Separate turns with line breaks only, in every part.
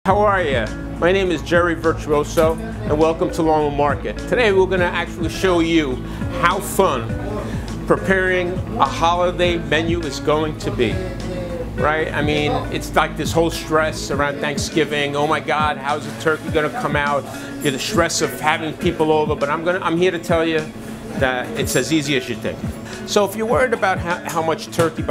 How are you? My name is Jerry Virtuoso and welcome to Longwood Market. Today we're going to actually show you how fun preparing a holiday menu is going to be. Right? I mean, it's like this whole stress around Thanksgiving. Oh my God, how's the turkey going to come out? You're the stress of having people over, but I'm here to tell you that it's as easy as you think. So if you're worried about how much turkey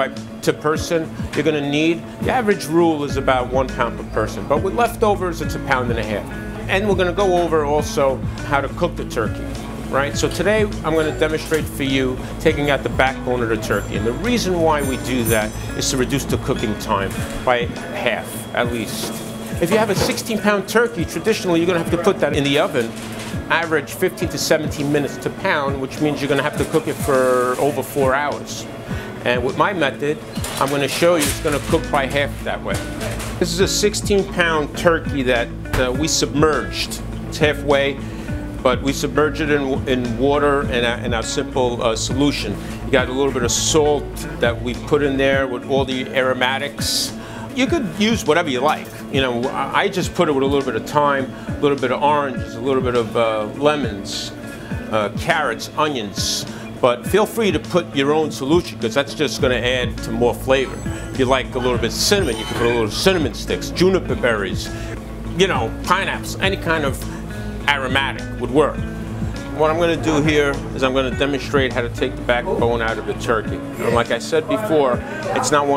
to person you're going to need, the average rule is about 1 pound per person. But with leftovers, it's 1.5 pounds. And we're going to go over also how to cook the turkey. Right? So today I'm going to demonstrate for you taking out the backbone of the turkey. And the reason why we do that is to reduce the cooking time by half, at least. If you have a 16-pound turkey, traditionally you're going to have to put that in the oven, average 15 to 17 minutes to pound, which means you're going to have to cook it for over 4 hours. And with my method, I'm going to show you it's going to cook by half that way. This is a 16-pound turkey that we submerged. It's halfway, but we submerge it in water in our simple solution. You got a little bit of salt that we put in there with all the aromatics. You could use whatever you like. You know, I just put it with a little bit of thyme, a little bit of oranges, a little bit of lemons, carrots, onions. But feel free to put your own solution because that's just going to add to more flavor. If you like a little bit of cinnamon, you can put a little cinnamon sticks, juniper berries, you know, pineapples, any kind of aromatic would work. What I'm going to do here is I'm going to demonstrate how to take the backbone out of the turkey. And like I said before, it's not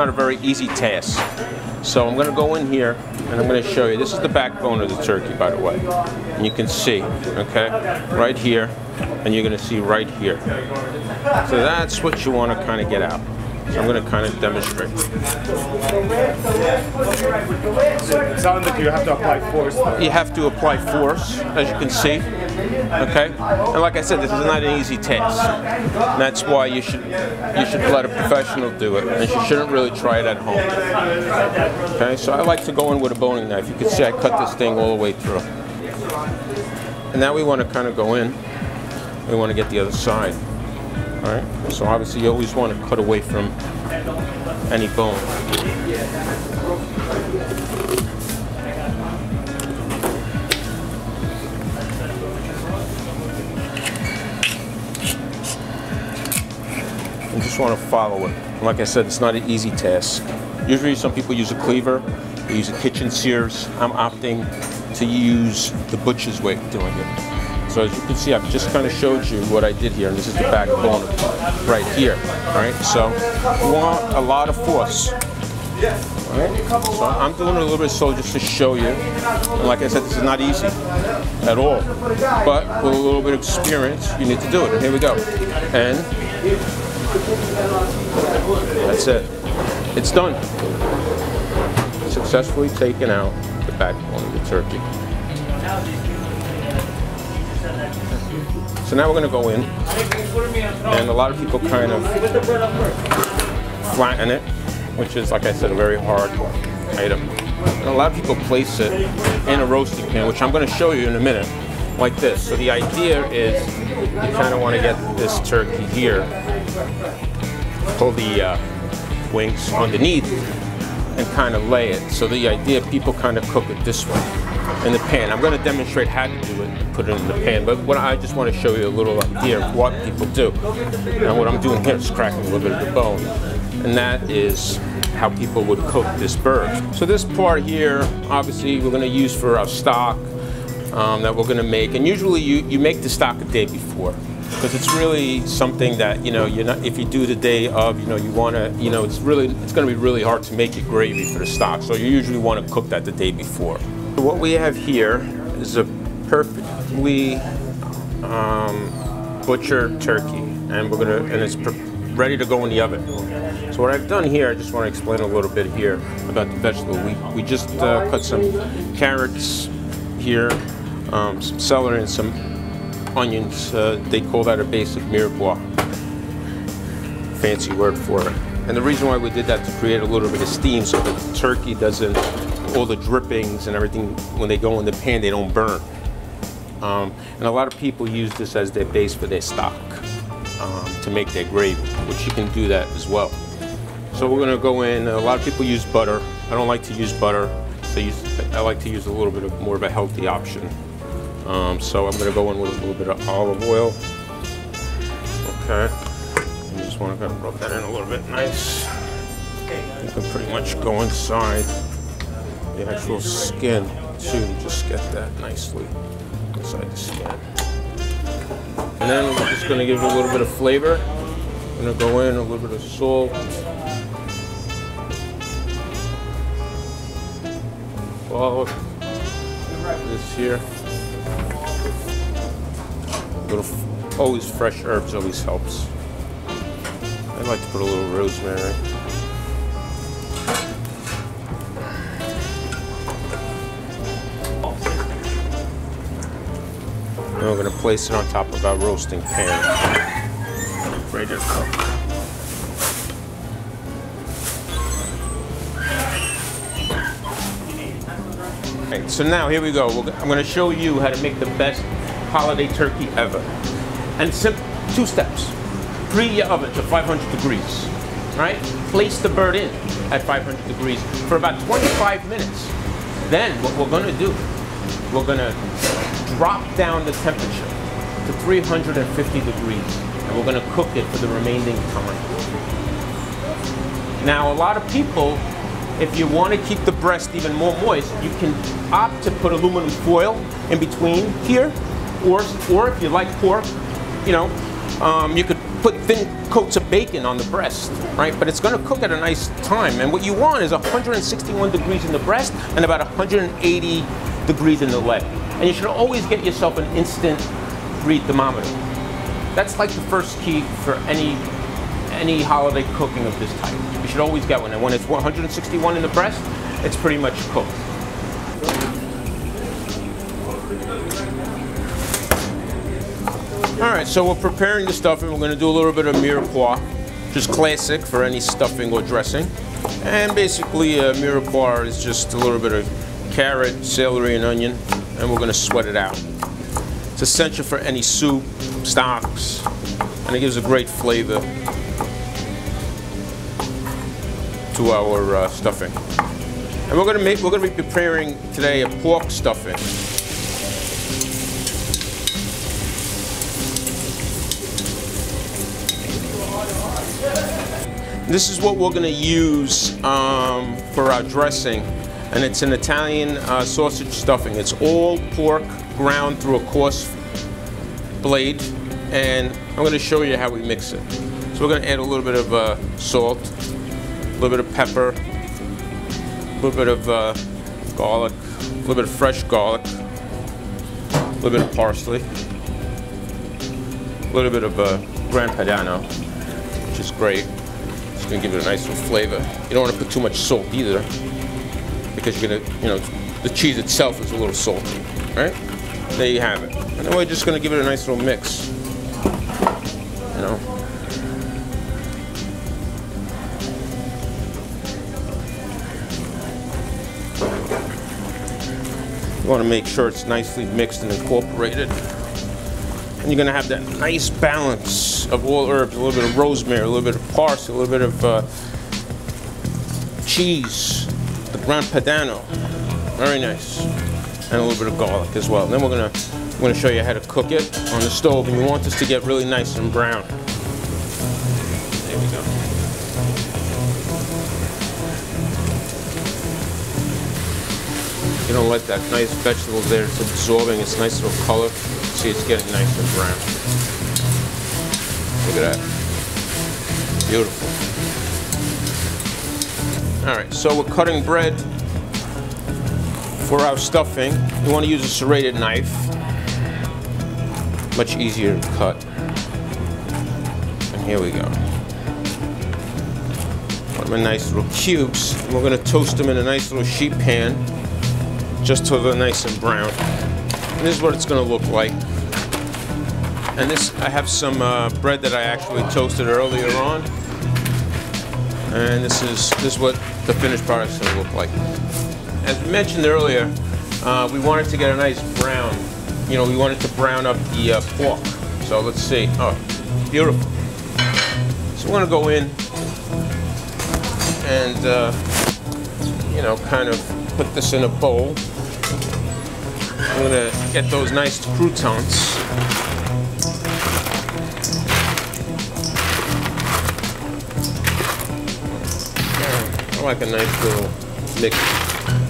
a very easy task. So I'm going to go in here and I'm going to show you. This is the backbone of the turkey, by the way. And you can see, okay, right here, and you're going to see right here. So that's what you want to kind of get out. So I'm going to kind of demonstrate.
It sounds like you have to apply force.
You have to apply force, as you can see. Okay, and like I said, this is not an easy task. And that's why you should let a professional do it, and you shouldn't really try it at home. Okay, so I like to go in with a boning knife. You can see I cut this thing all the way through. And now we want to kind of go in. We want to get the other side. All right. So obviously you always want to cut away from any bone. You just want to follow it. And like I said, it's not an easy task. Usually some people use a cleaver, they use a kitchen shears. I'm opting to use the butcher's way of doing it. So as you can see, I've just kind of showed you what I did here, and this is the backbone right here. Right? So you want a lot of force. Right? So I'm doing a little bit slow just to show you. And like I said, this is not easy at all. But with a little bit of experience, you need to do it. And here we go. And that's it. It's done. Successfully taken out the backbone of the turkey. So now we're going to go in, and a lot of people kind of flatten it, which is, like I said, a very hard item. And a lot of people place it in a roasting pan, which I'm going to show you in a minute, like this. So the idea is you kind of want to get this turkey here, pull the wings underneath, and kind of lay it. So the idea, people kind of cook it this way in the pan. I'm going to demonstrate how to do it and put it in the pan, but what I just want to show you a little idea of what people do. And what I'm doing here is cracking a little bit of the bone, and that is how people would cook this bird. So this part here, obviously, we're going to use for our stock that we're going to make, and usually you make the stock a day before. Because it's really something that, you know, if you do the day of, you know, you want to, you know, it's going to be really hard to make your gravy for the stock. So you usually want to cook that the day before. So what we have here is a perfectly butchered turkey, and it's ready to go in the oven. So what I've done here, I just want to explain a little bit here about the vegetable. We just cut some carrots here, some celery, and some onions. They call that a basic mirepoix. Fancy word for it. And the reason why we did that to create a little bit of steam so that the turkey doesn't, all the drippings and everything, when they go in the pan, they don't burn. And a lot of people use this as their base for their stock to make their gravy, which you can do that as well. So we're going to go in, a lot of people use butter. I don't like to use butter. honest, I like to use a little bit of more of a healthy option. So I'm going to go in with a little bit of olive oil. Okay. You just want to rub that in a little bit nice. You can pretty much go inside the actual skin too. Just get that nicely inside the skin. And then we're just going to give it a little bit of flavor. I'm going to go in a little bit of salt. Garlic. This here. Always fresh herbs always helps. I like to put a little rosemary. And we're going to place it on top of our roasting pan. Ready to cook. Right, so now here we go. I'm going to show you how to make the best holiday turkey ever. And simple, 2 steps. Preheat your oven to 500 degrees. Right? Place the bird in at 500 degrees for about 25 minutes. Then what we're going to do, we're going to drop down the temperature to 350 degrees. And we're going to cook it for the remaining time. Now, a lot of people, if you want to keep the breast even more moist, you can opt to put aluminum foil in between here, or if you like pork, you know, you could put thin coats of bacon on the breast, right? But it's going to cook at a nice time. And what you want is 161 degrees in the breast and about 180 degrees in the leg. And you should always get yourself an instant read thermometer. That's like the first key for any holiday cooking of this type. You should always get one. And when it's 161 in the breast, it's pretty much cooked. All right, so we're preparing the stuffing. We're going to do a little bit of mirepoix, just classic for any stuffing or dressing. And basically, mirepoix is just a little bit of carrot, celery, and onion, and we're going to sweat it out. It's essential for any soup, stocks, and it gives a great flavor to our stuffing. And we're going to be preparing today a pork stuffing. This is what we're going to use for our dressing, and it's an Italian sausage stuffing. It's all pork ground through a coarse blade, and I'm going to show you how we mix it. So we're going to add a little bit of salt, a little bit of pepper, a little bit of garlic, a little bit of fresh garlic, a little bit of parsley, a little bit of brine padano, which is great. It's going to give it a nice little flavor. You don't want to put too much salt either, because you're going to, you know, the cheese itself is a little salty, right? There you have it. And then we're just going to give it a nice little mix, you know. You want to make sure it's nicely mixed and incorporated. And you're going to have that nice balance of all herbs, a little bit of rosemary, a little bit of parsley, a little bit of cheese, the brine padano, very nice, and a little bit of garlic as well. And then we're going to show you how to cook it on the stove, and you want this to get really nice and brown. There we go. You don't let that nice vegetable there, it's absorbing its nice little color. See, it's getting nice and brown. Look at that. Beautiful. All right, so we're cutting bread for our stuffing. You want to use a serrated knife. Much easier to cut. And here we go. Put them in nice little cubes. And we're going to toast them in a nice little sheet pan, just till they're nice and brown. And this is what it's going to look like. And this, I have some bread that I actually toasted earlier on. And this is what the finished product is going to look like. As we mentioned earlier, we wanted to get a nice brown. You know, we wanted to brown up the pork. So let's see. Oh, beautiful. So we're going to go in and, you know, kind of put this in a bowl. I'm gonna get those nice croutons. I like a nice little mix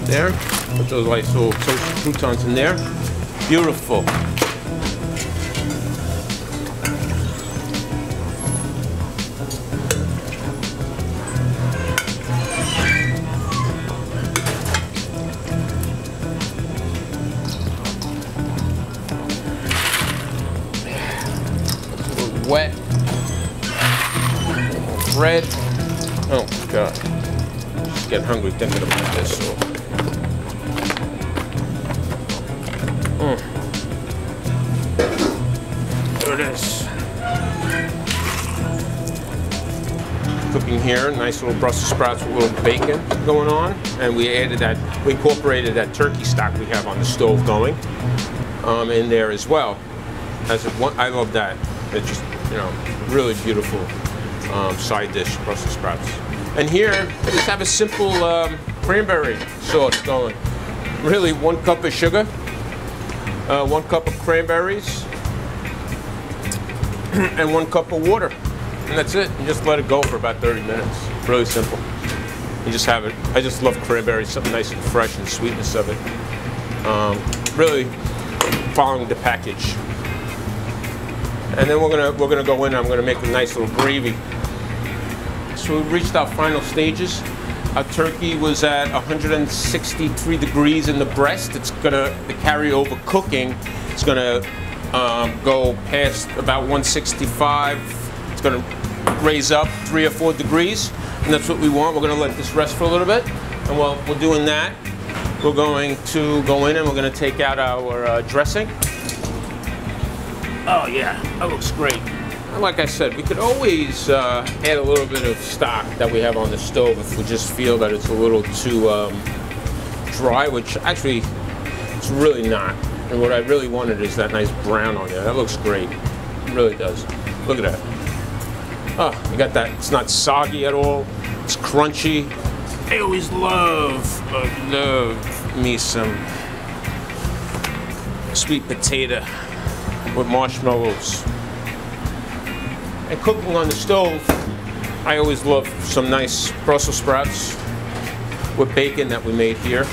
there. Put those nice little toasted croutons in there. Beautiful. Wet bread. Oh God, just getting hungry thinking about this. So. There it is. Cooking here, nice little Brussels sprouts with a little bacon going on, and we incorporated that turkey stock we have on the stove going in there as well. I love that. It's just, you know, really beautiful side dish, Brussels sprouts. And here, I just have a simple cranberry sauce going. Really, 1 cup of sugar, 1 cup of cranberries, and 1 cup of water. And that's it. You just let it go for about 30 minutes. Really simple. You just have it. I just love cranberries, something nice and fresh, and the sweetness of it. Really following the package. And then we're gonna go in. I'm gonna make a nice little gravy. So we reached our final stages. Our turkey was at 163 degrees in the breast. It's gonna, the carryover cooking, it's gonna go past about 165. It's gonna raise up 3 or 4 degrees, and that's what we want. We're gonna let this rest for a little bit, and while we're doing that, we're going to go in and we're gonna take out our dressing. Oh yeah, that looks great. And like I said, we could always add a little bit of stock that we have on the stove if we just feel that it's a little too dry, which actually it's really not. And what I really wanted is that nice brown on there. That looks great. It really does. Look at that. Oh, you got that. It's not soggy at all. It's crunchy. I always love me some sweet potato with marshmallows. And cooking on the stove, I always love some nice Brussels sprouts with bacon that we made here.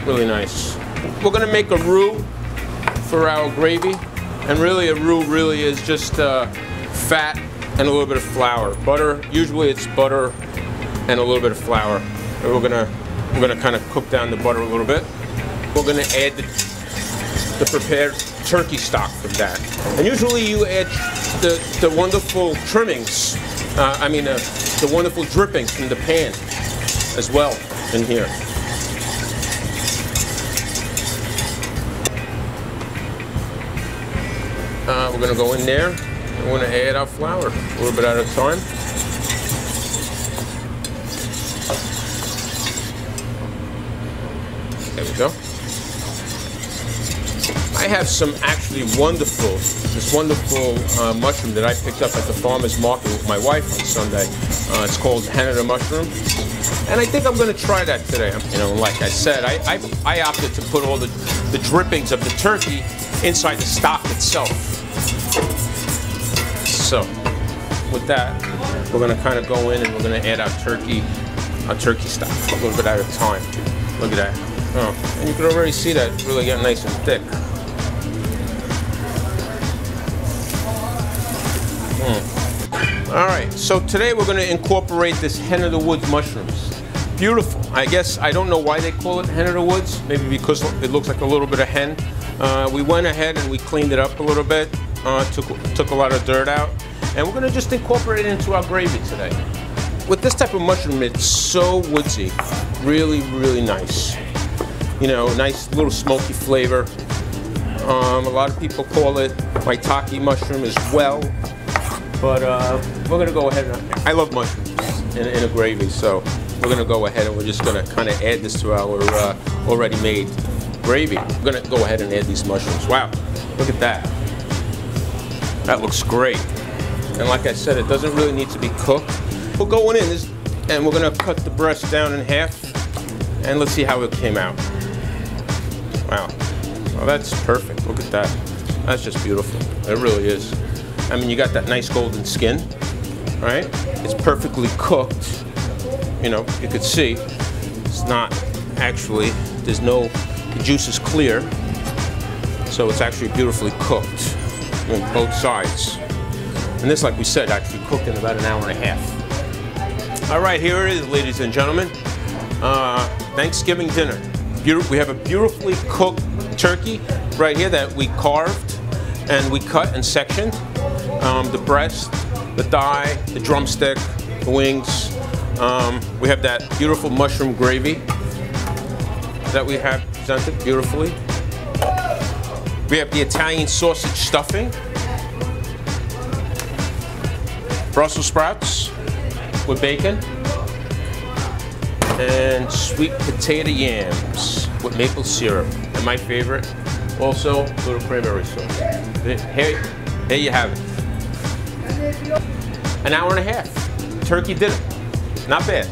Really nice. We're gonna make a roux for our gravy, and really a roux really is just fat and a little bit of flour. Butter, usually it's butter and a little bit of flour. And we're gonna kind of cook down the butter a little bit. We're gonna add the prepared turkey stock from that. And usually you add the wonderful trimmings, the wonderful drippings from the pan as well in here. We're gonna go in there, and we're gonna add our flour a little bit at a time. There we go. I have some actually this wonderful mushroom that I picked up at the farmer's market with my wife on Sunday. It's called Canada mushroom, and I think I'm going to try that today. You know, like I said, I opted to put all the drippings of the turkey inside the stock itself. So with that, we're going to kind of go in and we're going to add our turkey stock a little bit at a time. Look at that. Oh, and you can already see that it's really getting nice and thick. All right, so today we're going to incorporate this hen of the woods mushrooms. Beautiful. I guess I don't know why they call it hen of the woods. Maybe because it looks like a little bit of hen. We went ahead and we cleaned it up a little bit. Took a lot of dirt out, and we're going to just incorporate it into our gravy today. With this type of mushroom, it's so woodsy, really, really nice. You know, nice little smoky flavor. A lot of people call it maitake mushroom as well. But we're going to go ahead and, I love mushrooms in a gravy, so we're going to go ahead and we're just going to kind of add this to our already made gravy. We're going to go ahead and add these mushrooms. Wow, look at that. That looks great. And like I said, it doesn't really need to be cooked. We're going in and we're going to cut the breast down in half And let's see how it came out. Wow. Well, that's perfect. Look at that. That's just beautiful. It really is. I mean, you got that nice golden skin, right? It's perfectly cooked. You know, you could see it's not actually, the juice is clear. So it's actually beautifully cooked on both sides. And this, like we said, actually cooked in about an hour and a half. All right, here it is, ladies and gentlemen. Thanksgiving dinner. We have a beautifully cooked turkey right here that we carved and we cut and sectioned. The breast, the thigh, the drumstick, the wings. We have that beautiful mushroom gravy that we have presented beautifully. We have the Italian sausage stuffing, Brussels sprouts with bacon, and sweet potato yams with maple syrup. And my favorite, also, little cranberry sauce. Here you have it. An hour and a half, turkey dinner. Not bad.